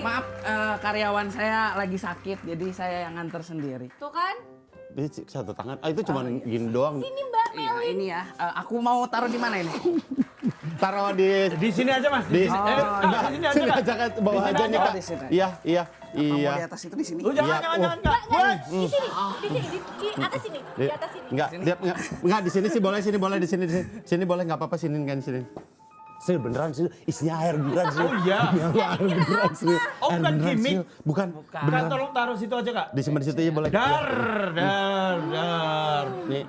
Maaf, karyawan saya lagi sakit, jadi saya yang nganter sendiri. Tuh kan? Ini satu tangan. Itu cuma gini doang. Sini Mbak Iya, Melin. ini ya. Aku mau taruh di mana ini? Taruh di sini aja Mas. Di sini. enggak, Di sini aja. sini Kak. aja kan bawah Di sini aja aja, nih Kak. Kak. Di sini. Iya. Mau di atas itu di sini. Lu jangan, Iya, jangan, oh. Kak. Woi. Di sini, di atas sini, di atas sini. Enggak di sini sih boleh, sini boleh, di sini. Sini boleh, enggak apa-apa, sini kan sini. Sini beneran sini, isinya air beneran sini. Oh iya. Air beneran sini. Oh, Air bukan beneran gimmick? sini. Bukan. Kak, tolong taruh situ aja Kak. Disimpan di situ aja boleh. Dar. Nih,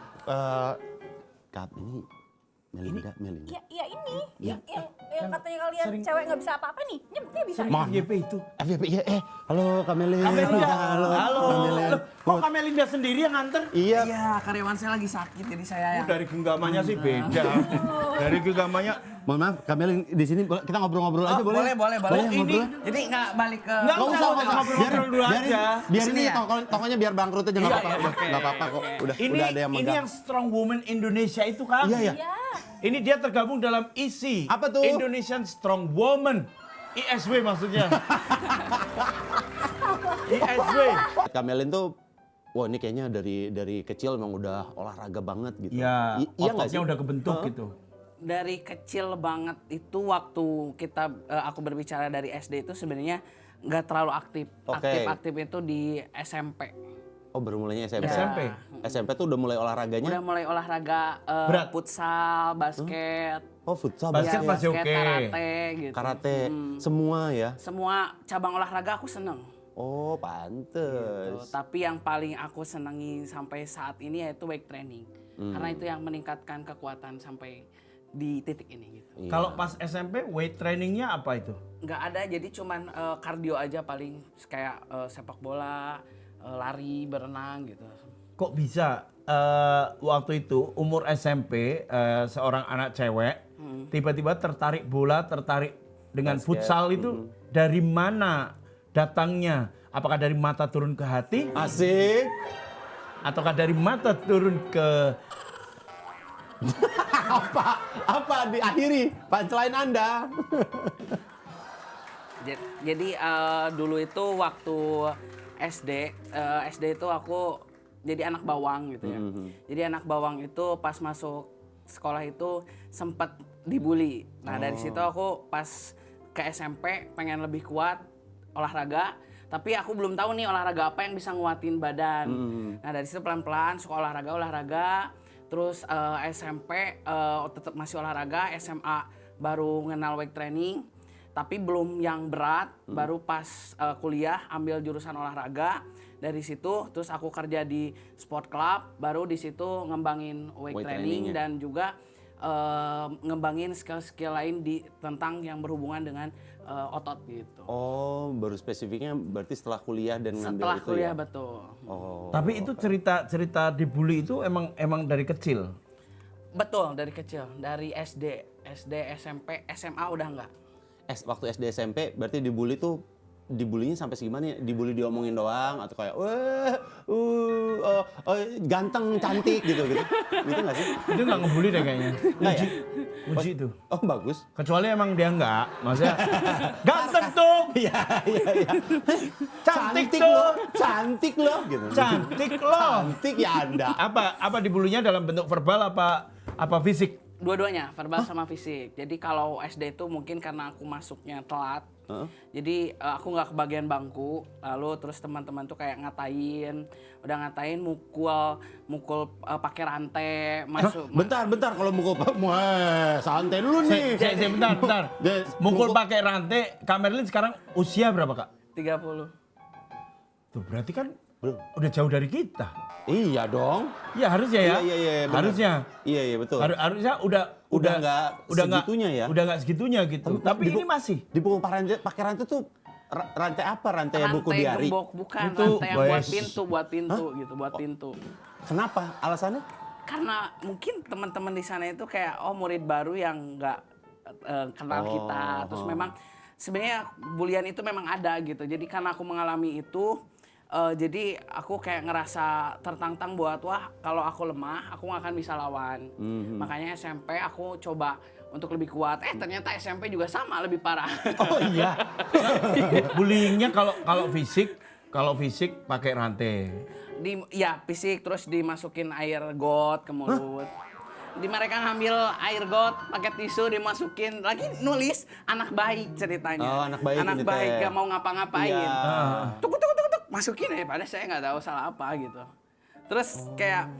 Kak, ini Melinda. Ya ini, Iya. yang katanya kalian cewek nggak bisa apa-apa nih. Ini buktinya bisa. Mana? FYP itu. FYP, iya, halo Kak Melinda. Kamelinda. Halo. Halo. Kak Melinda. Loh, kok Kamelinda sendiri yang nganter? Iya. Iya, karyawan saya lagi sakit, jadi saya yang... Dari genggamannya sih beda. Dari genggamannya. Mohon maaf, Kak Melin di sini kita ngobrol-ngobrol aja boleh? boleh. ini- ngobrol. Jadi nggak balik ke... Nggak usah, ngobrol-ngobrol dulu aja. Biar Sini ini ya? tokonya biar bangkrut aja nggak Iya, apa-apa. oke. Nggak apa-apa kok. Udah Ini ada yang ini megang. yang Strong Woman Indonesia itu kan? Iya, iya. Ya. Ini dia tergabung dalam ISI. Apa tuh? Indonesian Strong Woman. ISW maksudnya. ISW. Kak Melin tuh, wah ini kayaknya dari kecil emang udah olahraga banget gitu. Ya, Iya nggak sih? ototnya udah kebentuk gitu. Dari kecil banget itu waktu aku berbicara dari SD itu sebenarnya nggak terlalu aktif. Oke. Aktif itu di SMP. Oh baru mulainya SMP. SMP? SMP tuh udah mulai olahraganya. Udah mulai olahraga Berat? futsal, basket, Oh futsal, Basket basket, masih oke. karate gitu. karate, semua ya. Semua cabang olahraga aku seneng. Oh Gitu. pantes. Tapi yang paling aku senangi sampai saat ini yaitu weight training. Karena itu yang meningkatkan kekuatan sampai di titik ini gitu. Iya. Kalau pas SMP weight trainingnya apa itu? Nggak ada, jadi cuman kardio aja paling kayak sepak bola, lari, berenang gitu. Kok bisa waktu itu umur SMP seorang anak cewek tiba-tiba tertarik bola, tertarik dengan Basket. futsal itu dari mana datangnya? Apakah dari mata turun ke hati Asik. ataukah dari mata turun ke Apa diakhiri punchline Anda? Jadi dulu itu waktu SD itu aku jadi anak bawang gitu ya. Jadi anak bawang itu pas masuk sekolah itu sempat dibully. Nah dari situ aku pas ke SMP pengen lebih kuat olahraga. Tapi aku belum tahu nih olahraga apa yang bisa nguatin badan. Nah dari situ pelan-pelan suka olahraga. Terus SMP tetap masih olahraga. SMA baru ngenal weight training. Tapi belum yang berat. Baru pas kuliah ambil jurusan olahraga. Dari situ terus aku kerja di sport club. Baru di situ ngembangin weight training dan juga ngembangin skill-skill lain tentang yang berhubungan dengan otot gitu. Oh, baru spesifiknya berarti setelah kuliah dan ngambil Setelah itu kuliah ya? betul. Oh. Tapi itu cerita dibully itu emang dari kecil. Betul dari kecil, dari SD, SMP, SMA udah enggak. Waktu SD SMP berarti dibulinya sampai segimana ya? Dibully diomongin doang atau kayak wah, ganteng, cantik gitu. Gitu nggak sih? Itu nggak ngebully deh kayaknya. Nggak ya? Uji itu. Oh, bagus. Kecuali emang dia nggak, maksudnya ganteng tuh, Iya. cantik tuh, Cantik loh gitu. cantik loh. Cantik ya Anda. Apa dibulinya dalam bentuk verbal apa fisik? Dua-duanya, verbal sama fisik. Jadi kalau SD itu mungkin karena aku masuknya telat. Jadi aku nggak kebagian bangku. Lalu terus teman-teman tuh kayak udah ngatain mukul pakai rantai masuk. Bentar kalau mukul santai dulu nih. Bentar. Mukul pakai rantai. Kak Merlin sekarang usia berapa Kak? 30. Tuh berarti kan Belum. udah jauh dari kita. Iya dong. Ya harusnya ya. Iya, benar. Harusnya. Iya, betul. Harusnya udah nggak segitunya ya? Udah nggak segitunya gitu. Tapi ini masih. Dipukul pakai rantai tuh rantai apa? Rantai buku Rantai diari. gembok, bukan Itu, rantai yang buat wes. pintu gitu, buat pintu. Kenapa? Alasannya? Karena mungkin teman-teman di sana itu kayak murid baru yang nggak kenal kita. Terus memang sebenarnya bulian itu memang ada gitu. Jadi karena aku mengalami itu Jadi aku kayak ngerasa tertantang buat wah kalau aku lemah aku nggak akan bisa lawan. Makanya SMP aku coba untuk lebih kuat. Ternyata SMP juga sama lebih parah. Oh iya. Bullyingnya kalau fisik pakai rantai. Ya fisik terus dimasukin air got ke mulut. Di mereka ngambil air got pakai tisu dimasukin lagi nulis anak baik ceritanya. Oh, anak baik ini teh. gak mau ngapa-ngapain. Iya. Tuk masukin padahal saya nggak tahu salah apa gitu. Terus kayak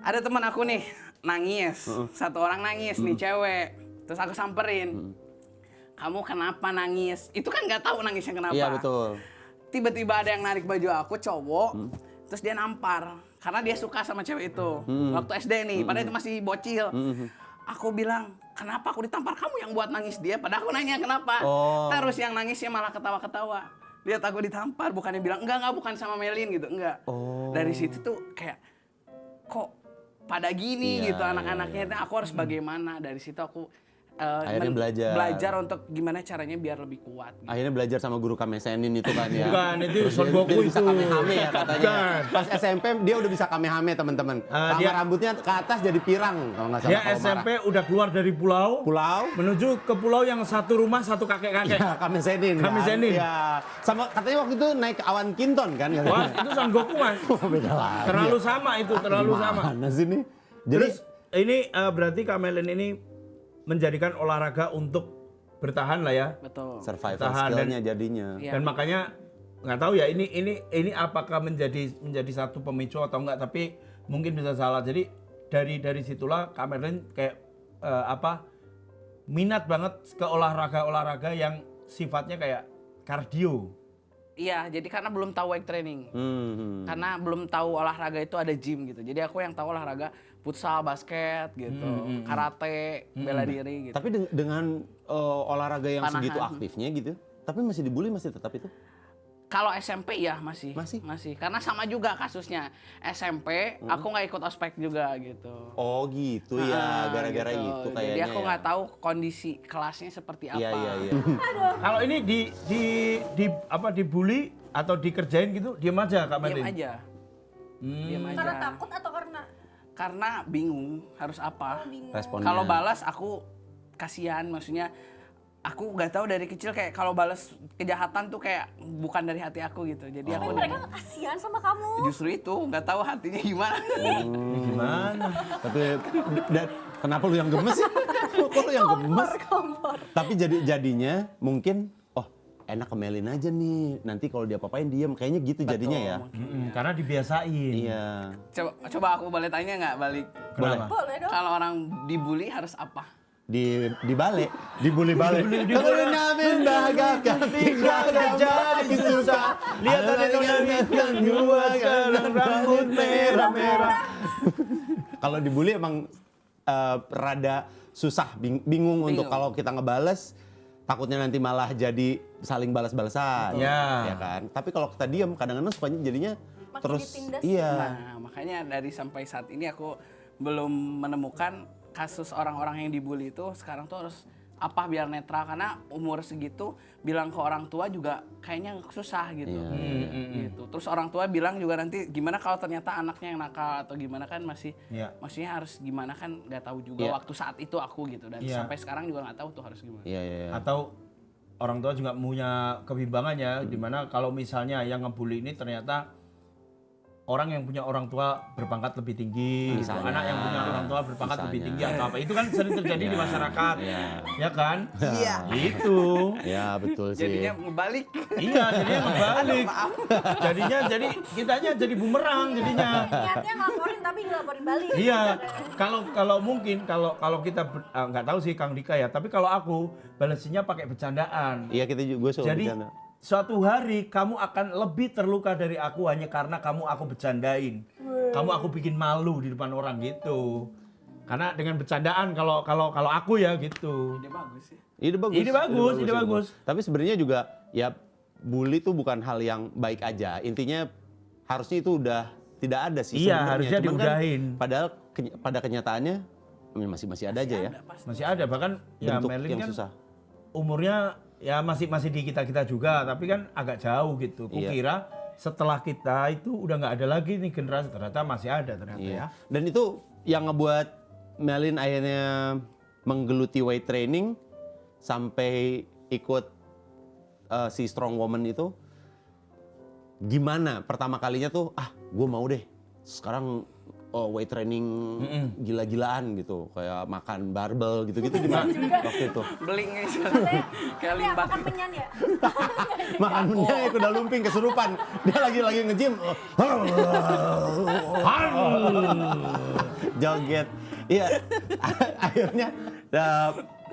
ada teman aku nih nangis, satu orang nangis nih cewek. Terus aku samperin. Kamu kenapa nangis? Itu kan nggak tahu nangisnya kenapa. Iya betul. Tiba-tiba ada yang narik baju aku cowok, terus dia nampar karena dia suka sama cewek itu waktu SD nih, padahal itu masih bocil. Aku bilang, kenapa aku ditampar, kamu yang buat nangis dia, padahal aku nanya kenapa. Terus yang nangisnya malah ketawa-ketawa. Lihat aku ditampar, bukannya bilang enggak bukan sama Melin gitu, enggak. Dari situ tuh kayak kok pada gini gitu anak-anaknya, aku harus bagaimana. Dari situ aku Akhirnya belajar untuk gimana caranya biar lebih kuat. Gitu. Akhirnya belajar sama guru Kamesenin itu kan ya. Bukan, itu Son Dia Goku bisa itu. Kamehame ya katanya. Bukan. Pas SMP dia udah bisa Kamehame teman-teman. Dia- Rambutnya ke atas jadi pirang kalau nggak salah. Dia kalau SMP marah. udah keluar dari pulau menuju ke pulau yang satu rumah satu kakek-kakek. Ya, Kamesenin. Kamesenin. Ya. Sama katanya waktu itu naik awan Kinton kan. Wah, itu Son Goku Mas. Beda lagi. Terlalu sama itu, terlalu sama. Mana sih nih? Jadi Terus ini berarti Kamelin ini menjadikan olahraga untuk bertahan lah ya. Betul. survival Tahan skill-nya jadinya. Iya. Dan makanya nggak tahu ya ini apakah menjadi satu pemicu atau enggak, tapi mungkin bisa salah. Jadi dari situlah Kamelin kayak minat banget ke olahraga yang sifatnya kayak kardio. Iya, jadi karena belum tahu weight training. Karena belum tahu olahraga itu ada gym gitu. Jadi aku yang tahu olahraga futsal, basket gitu, karate, bela diri gitu. Tapi dengan olahraga yang Panahan. segitu aktifnya gitu, tapi masih dibully masih tetap itu? Kalau SMP ya masih. Masih? Karena sama juga kasusnya. SMP aku nggak ikut ospek juga gitu. Oh gitu ya, gara-gara Gitu. itu kayaknya. Jadi aku ya. nggak tahu kondisi kelasnya seperti apa. Iya. Kalau ini dibully atau dikerjain gitu, diam aja Kak Melin. Diam aja. Diam aja. Karena takut atau Karena bingung harus apa. bingung? Responnya. Kalau balas aku kasihan, maksudnya aku nggak tahu dari kecil kayak kalau balas kejahatan tuh kayak bukan dari hati aku gitu. Jadi aku Mereka nggak kasihan sama kamu. justru itu nggak tahu hatinya gimana. Gimana? Tapi kenapa lu yang gemes sih? Kok lu yang gemes? Kompor. Tapi jadinya mungkin enak kemelin aja nih. Nanti kalau dia apa-apain diem, kayaknya gitu jadinya ya. Karena dibiasain. Iya. Coba aku boleh tanya nggak balik? Kenapa? Boleh dong. Kalau orang dibully harus apa? Di balik, dibully balik. Dibully namin bahagia ketika jadi susah. Lihat ada yang dua sekarang rambut merah-merah. Kalau dibully emang rada susah, bingung untuk kalau kita ngebales, takutnya nanti malah jadi saling balas-balasan. Ya. Ya kan? Tapi kalau kita diem, kadang-kadang sukanya jadinya Makin terus ditindas. iya. Nah, makanya dari sampai saat ini aku belum menemukan kasus orang-orang yang dibully itu sekarang tuh harus apa biar netral, karena umur segitu bilang ke orang tua juga kayaknya susah gitu. Gitu. Terus orang tua bilang juga nanti gimana kalau ternyata anaknya yang nakal atau gimana kan maksudnya harus gimana kan nggak tahu juga Iya. waktu saat itu aku gitu, dan Iya. sampai sekarang juga nggak tahu tuh harus gimana. Iya. Atau orang tua juga punya kebimbangan ya, dimana kalau misalnya yang ngebully ini ternyata orang yang punya orang tua berpangkat lebih tinggi, gitu. Misalnya. Anak yang punya orang tua berpangkat lebih Misalnya. tinggi atau apa, itu kan sering terjadi di masyarakat, ya kan? Iya. Itu. Ya betul sih. Jadinya ngebalik. Iya, jadinya kebalik. jadi kitanya jadi bumerang jadinya. Niatnya ngelaporin tapi dilaporin balik. Iya, kalau mungkin kalau kita nggak tahu sih Kang Dika ya, tapi kalau aku balesinya pakai bercandaan. Iya kita juga suka Jadi bercanda. suatu hari kamu akan lebih terluka dari aku hanya karena kamu aku bercandain. Kamu aku bikin malu di depan orang gitu. Karena dengan bercandaan kalau aku ya gitu. Ide bagus sih. Ide bagus. Tapi sebenarnya juga ya bully itu bukan hal yang baik aja. Intinya harusnya itu udah tidak ada sih Iya, sebenarnya. harusnya Cuman kan diudahin. padahal pada kenyataannya masih ada aja ya. Masih ada, bahkan ya Bentuk Melin yang kan susah. umurnya ya masih di kita juga, tapi kan agak jauh gitu. Iya. Kukira setelah kita itu udah nggak ada lagi nih generasi, ternyata masih ada ternyata Iya. ya. Dan itu yang ngebuat Melin akhirnya menggeluti weight training sampai ikut si Strong Woman itu. Gimana pertama kalinya tuh, gue mau deh sekarang weight training gila-gilaan gitu, kayak makan barbel gitu-gitu gimana waktu itu? Belingnya Katanya, kayak ini limbah. makan menyan ya? Makan menyan ya kuda lumping kesurupan. Dia lagi nge-gym. Joget. Iya. Akhirnya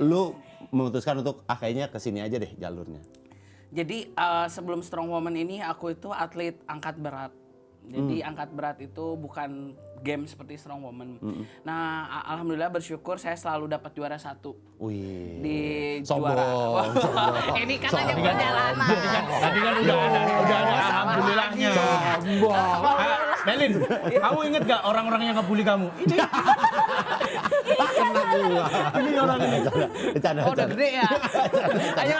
lu memutuskan untuk kayaknya kesini aja deh jalurnya. Jadi sebelum Strong Woman ini aku itu atlet angkat berat. Jadi angkat berat itu bukan game seperti Strong Woman. Nah, alhamdulillah bersyukur saya selalu dapat juara 1 Wih. di Sombong, juara. sombong. Ini kan hanya Sombong. perjalanan. Tadi kan udah ada alhamdulillahnya. Melin, kamu inget gak orang-orang yang ngebully kamu? Ini Kena gua. ini orang ini. Bercanda. Oh, udah gede ya. Ayo,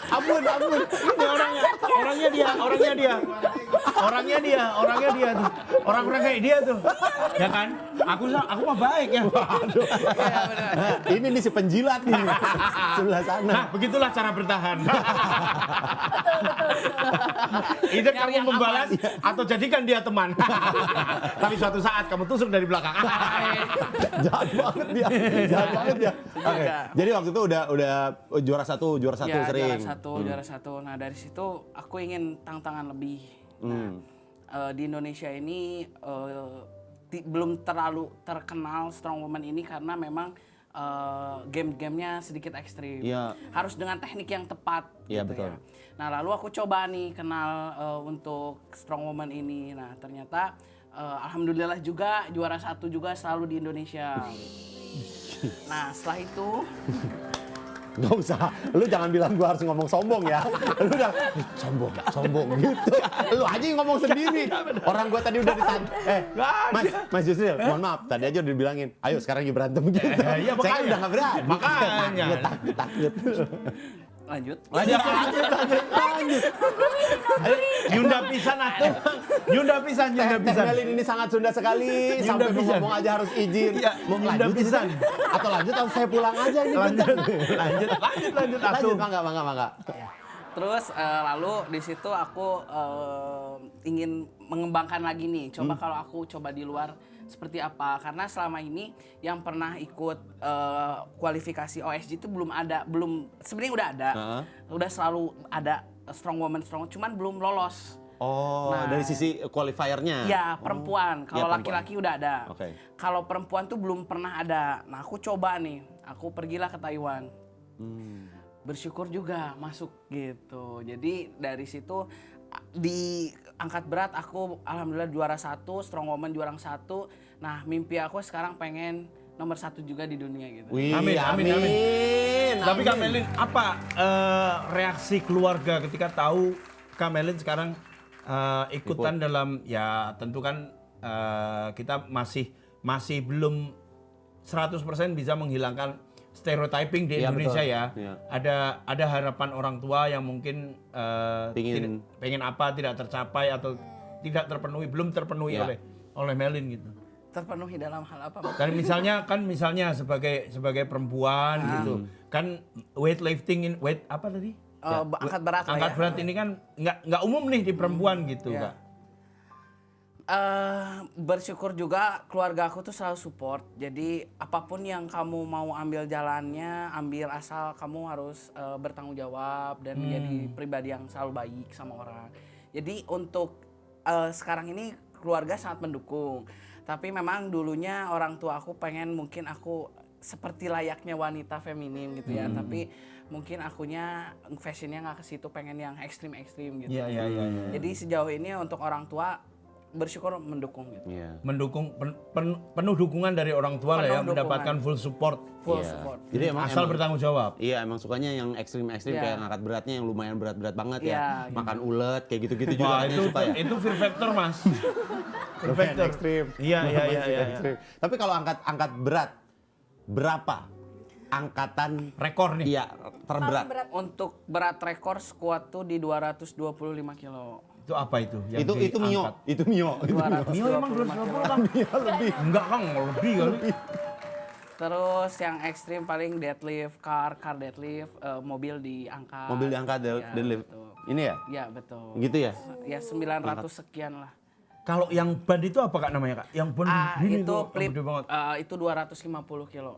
Ampun. Ini orangnya dia tuh. Orang-orang kayak dia tuh. Ya kan? Aku mah baik ya. Iya, benar. Ini nih si penjilat nih. Sebelah sana. Nah, begitulah cara bertahan. Either Nyari kamu yang membalas atau jadikan dia teman. Tapi suatu saat kamu tusuk dari belakang. Jahat banget dia. Oke. Iya. Jadi waktu itu udah juara satu Ya, sering. juara satu. Nah, dari situ aku ingin tantangan lebih. Nah, di Indonesia ini belum terlalu terkenal Strong Woman ini karena memang game-gamenya sedikit ekstrim. Iya. Harus dengan teknik yang tepat. Iya, gitu betul. ya. Nah, lalu aku coba nih kenal untuk Strong Woman ini. Nah, ternyata alhamdulillah juga juara 1 juga selalu di Indonesia. Nah, setelah itu Gak usah, lu jangan bilang gua harus ngomong sombong ya. Lu udah sombong gitu. Lu aja yang ngomong sendiri. Orang gua tadi udah ditanya, Mas Yusril, mohon maaf, tadi aja udah dibilangin, ayo sekarang lagi berantem gitu. Iya, Saya kan makanya. udah gak berani. Makanya. Takut. lanjut. Lanjut. Yunda pisan atuh. Yunda pisan. Melin ini sangat Sunda sekali. Yunda Sampai mau pisan. ngomong aja harus izin. Iya, Mau Yunda lanjut pisan. Atau lanjut saya pulang aja ini. Lanjut atuh. Mangga. Terus lalu di situ aku ingin mengembangkan lagi nih. Coba kalau aku coba di luar seperti apa? Karena selama ini yang pernah ikut kualifikasi OSG itu belum sebenarnya udah ada. Udah selalu ada Strong Woman, cuman belum lolos. Oh, Nah, dari sisi qualifiernya. Ya, perempuan. Kalau Ya, laki-laki udah ada. Oke. Kalau perempuan tuh belum pernah ada. Nah, aku coba nih. Aku pergilah ke Taiwan. Bersyukur juga masuk gitu. Jadi dari situ di angkat berat aku alhamdulillah juara 1, Strong Woman juara 1. Nah, mimpi aku sekarang pengen nomor 1 juga di dunia gitu. Wih, Amin. Tapi Kak amin. Melin, apa reaksi keluarga ketika tahu Kak Melin sekarang ikutan dalam, ya tentu kan kita masih belum 100% bisa menghilangkan stereotyping di Iya, Indonesia betul. ya. Iya. Ada harapan orang tua yang mungkin pengen apa tidak tercapai atau tidak terpenuhi, belum terpenuhi Iya. oleh Melin gitu. Terpenuhi dalam hal apa? Mas? Dan misalnya sebagai perempuan gitu kan, weightlifting apa tadi? Angkat berat lah Angkat ya. berat ini kan nggak umum nih di perempuan gitu Ya. Kak. Bersyukur juga keluarga aku tuh selalu support. Jadi apapun yang kamu mau ambil jalannya, ambil asal kamu harus bertanggung jawab dan menjadi pribadi yang selalu baik sama orang. Jadi untuk sekarang ini keluarga sangat mendukung. Tapi memang dulunya orang tua aku pengen mungkin aku seperti layaknya wanita feminim gitu ya. Tapi mungkin akunya fashionnya nggak ke situ, pengen yang ekstrim-ekstrim gitu. Iya. Jadi sejauh ini untuk orang tua bersyukur mendukung gitu. Iya. Mendukung penuh dukungan dari orang tua lah ya, Penuh dukungan. mendapatkan full support. Full Iya. support. Jadi Asal bertanggung jawab. Iya, emang sukanya yang ekstrim-ekstrim Iya. kayak ngangkat beratnya yang lumayan berat-berat banget Iya, ya. gitu. Makan ulet kayak gitu-gitu juga Wah, katanya suka ya. itu fear factor, Mas. Fear Lumayan factor. ekstrim. Iya. Ekstrim. Tapi kalau angkat berat berapa angkatan Rekor nih. iya terberat. Paling berat. Untuk berat rekor squat tuh di 225 kilo. Itu apa itu? Yang Itu Mio, diangkat? itu Mio. Itu Mio. 225 Mio emang kilo. 250 Kang? Mio lebih. Enggak Kang, lebih kali. Terus yang ekstrim paling deadlift, car deadlift, mobil diangkat. Mobil diangkat Ya, deadlift. betul. Ini ya? Ya betul. Gitu ya? Ya 900 sekian lah. Kalau yang ban itu apa Kak namanya Kak? Yang ban gini Itu kok, flip, gede banget. itu 250 kilo.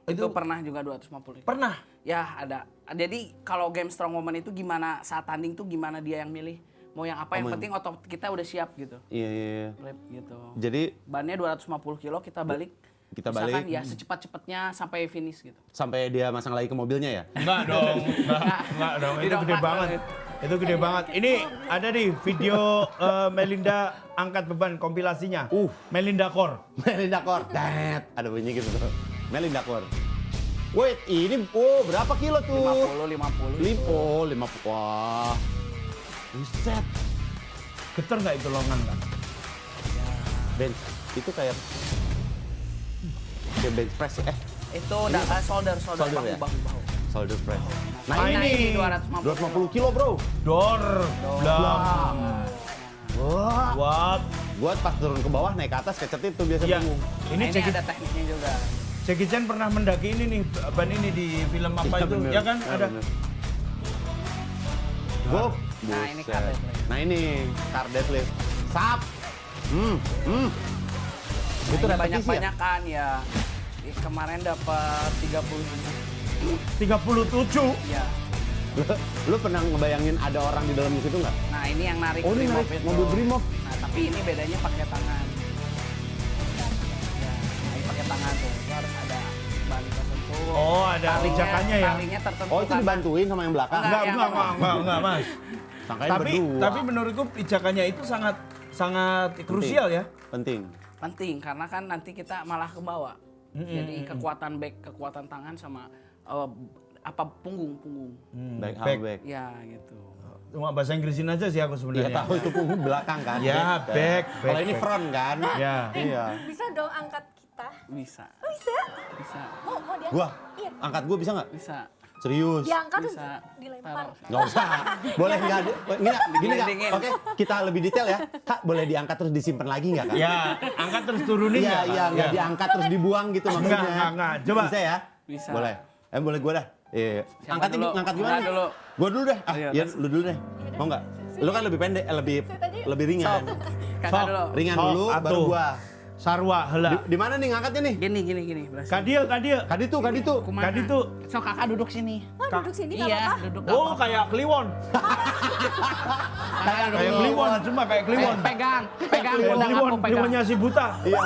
Itu pernah juga 250 kilo. Pernah? Ya ada. Jadi kalau game strong woman itu gimana saat tanding tuh gimana dia yang milih. Mau yang apa, yang penting otot kita udah siap gitu. Iya. Flip gitu. Jadi Bannya 250 kilo kita balik. Kita Misalkan balik. ya secepat-cepatnya sampai finish gitu. sampai dia masang lagi ke mobilnya ya? Enggak dong, enggak dong. Itu gede banget. Itu gede banget. Ini ada nih video Melinda angkat beban kompilasinya. Melinda Core. Melinda Core. Dat. Ada bunyi gitu. Melinda Core. Wait, ini berapa kilo tuh? 50. 50. Wah. Buset. Getar nggak itu longan Kak? Bench. Itu kayak bench press ya? Itu shoulder ya? bahu. Shoulder press. Nah, Ah, ini ini 250 kilo, Bro. Dor, blam. Wah. What? Gua pas turun ke bawah naik ke atas kecetit tuh biasa Iya. punggung. Ini Ini ada tekniknya juga. Jackie Chan pernah mendaki ini nih, ban ini di film apa Iya, itu? bener. Ya kan? Iya, Ada. bener. Gua. Nah, ini Buset. car deadlift. Nah, ini car deadlift. Sap. Itu Nah, repetisi ya? banyak-banyakan ya. Kemarin dapat 30. 37. Ya. Lu pernah ngebayangin ada orang di dalam situ nggak? Nah, ini yang narik Oh, ini Brimob narik itu. mobil Brimob. Nah, tapi ini bedanya pakai tangan. Ya, ini pakai tangan tuh. Itu harus ada ban tertentu. Oh, ada pijakannya ya? Talinya tertentu. Oh, itu karena- dibantuin sama yang belakang? Enggak, Enggak, Mas. Sangkain berdua. Tapi menurutku pijakannya itu sangat krusial ya. Penting. penting karena kan nanti kita malah ke bawah. Jadi kekuatan back, kekuatan tangan sama punggung. Back, back. back. Ya gitu. Cuma bahasa Inggrisin aja sih aku Iya sebenarnya. tahu itu punggung belakang kan? Ya, back, Kalau back, ini back. front kan? Ya. Iya. Bisa dong angkat kita. Bisa. Oh, bisa? Bisa. Mau dia? Gua Iya. angkat gua bisa nggak? Bisa. Serius? Diangkat terus Bisa. dilempar. Taruh. Nggak usah. Boleh nggak? Gini nggak? Digelindingin. Oke, kita lebih detail ya. Kak, boleh diangkat terus disimpan lagi nggak kak? Ya, angkat terus turunin Iya, nggak, Kak? iya, nggak diangkat terus dibuang gitu maksudnya. Enggak. Coba. Bisa ya? Bisa. Boleh. Boleh gua dah. Iya. Siapa Angkat dulu? ngangkat gimana? Angkat dulu. Gua dulu deh. Ayo, Iya, tes. lu dulu deh. Mau nggak? Lu kan lebih pendek, lebih ringan. Kakak dulu. Ringan Sok, dulu, baru atuh. gua. Sarwa, heula. Di mana nih ngangkatnya nih? Gini. Berhasil. Kadia. Kadi tuh. Kumaha? Kadi tuh. So kakak duduk sini. Oh, duduk sini nggak Iya, apa-apa? duduk. Oh, kayak Kliwon. Kakak duduk. Kayak Kliwon, cuma kayak Kliwon. Pegang Kayak pundak Kliwon, aku, pegang. Kliwonnya si buta. Iya.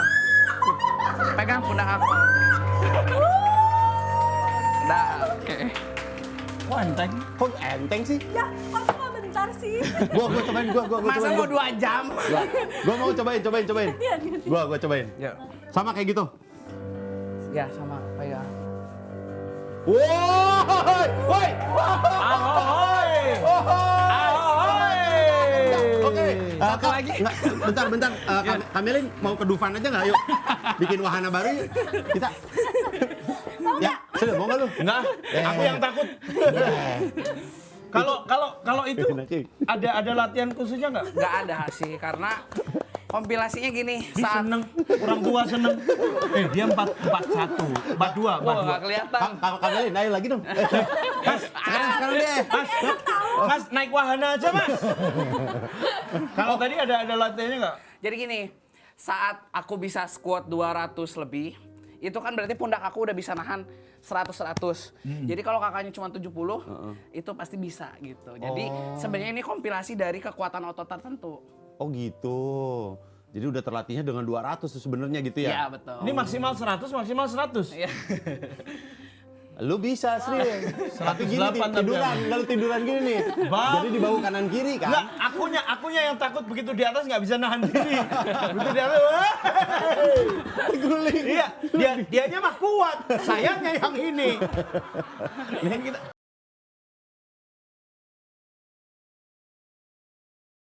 Pegang pundak aku. Udah, oke. Wah, enteng. Kok enteng sih? Ya, kok cuma bentar sih? Gua cobain, gua Masa cobain. mau 2 jam? Gua mau cobain. Gua cobain. Ya. Sama kayak gitu. Ya, sama pegang. Woi, woi. Ahoy! Oke, Satu Kak, lagi. bentar. Kamelin mau ke Dufan aja nggak? Yuk, bikin wahana baru yuk. Kita. Ya, sudah mau nggak lu? Enggak, aku yang takut. Kalau itu ada latihan khususnya nggak? Nggak ada sih, karena kompilasinya gini. Dia seneng, orang tua seneng. Dia 441, 42. Wah, nggak kelihatan. Kamelin, ayo lagi dong. Sekarang deh. Mas, naik wahana aja, Mas. Kalau tadi ada latihannya nggak? Jadi gini, saat aku bisa squat 200 lebih, itu kan berarti pundak aku udah bisa nahan 100. Jadi kalau kakaknya cuma 70, itu pasti bisa gitu. Jadi sebenarnya ini kompilasi dari kekuatan otot tertentu. Oh gitu. Jadi udah terlatihnya dengan 200 tuh sebenarnya gitu ya? Iya, betul. Ini maksimal 100. Iya. Lu bisa, Sri. Tapi gini 108 tiduran, kalau tiduran gini nih. Bang. Jadi di bahu kanan kiri kan? Enggak, akunya yang takut begitu di atas nggak bisa nahan diri. Begitu di atas, Guling. iya, dianya mah kuat. Sayangnya yang ini.